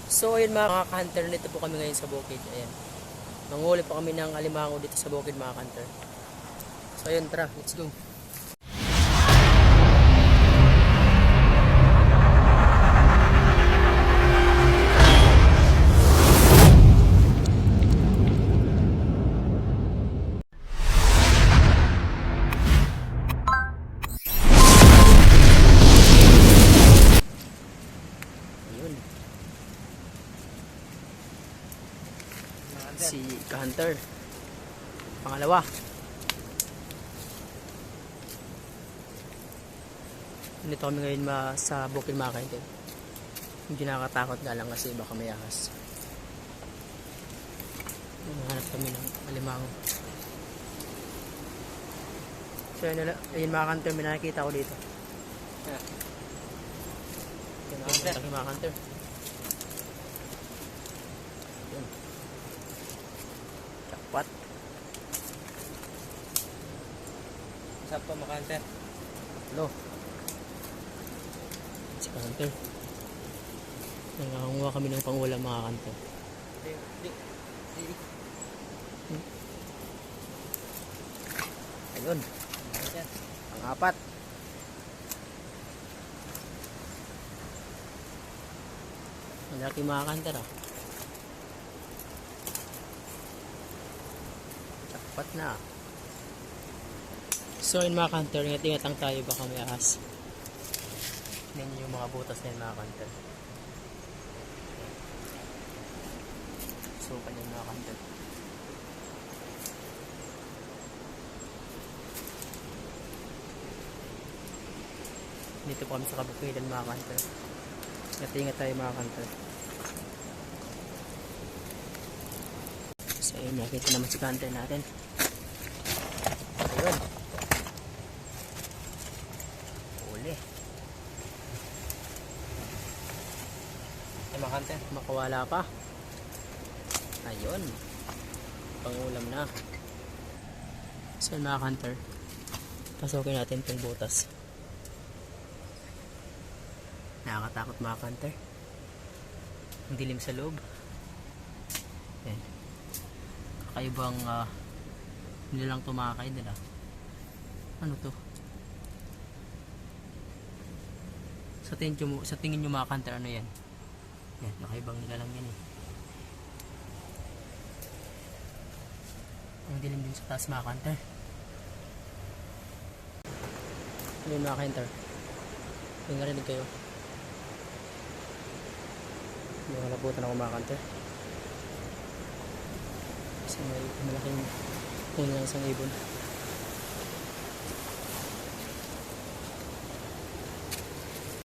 So ayun mga ka-hunter, nito po kami ngayon sa bukid. Ayan. Manghuli po kami ng alimango dito sa bukid mga ka-hunter. So ayun, tara, let's go. Ayun. Si ka-hunter. Pangalawa. Nito kami ngayon sa bukid mga ka-hunter. Hindi nakakatakot nga lang kasi baka may ahas. Hanap kami ng alimango. So ayun mga ka-hunter, may nakikita ko dito. Ayun mga ka-hunter. Ayun. Jackpot. Saan pa mga hunter? Hello. Si ka-hunter. Nanganguha kami ng pangulam mga ka-hunter. Ayun. Ang apat. Malaki mga ka-hunter ah. Jackpot na. So yun mga ka-hunter, ingat-ingat lang tayo baka may ahas. Tignan nyo yung mga butas na yun mga ka-hunter. So kanya mga ka-hunter. Dito po kami sa kabukidan mga ka-hunter. Ingat-ingat tayo mga ka-hunter. So yun, nakita naman si ka-hunter natin. Ayun. Uli. Ay mga hunter. Makawala pa. Ayun. Pangulam na. So yun mga ka-hunter. Pasukin natin itong butas. Nakakatakot mga ka-hunter. Ang dilim sa loob. Ayan. Kakaibang nilang tumakay nila. Ano to? Sa tingin nyo mga ka-hunter, ano yan? Yan, nakaibang nila lang yan eh. Ang dilim din sa taas mga ka-hunter. Ayun mga ka-hunter. May narinig kayo. May nalabutan ako mga ka-hunter. Kasi may malaking puno ng isang ibon.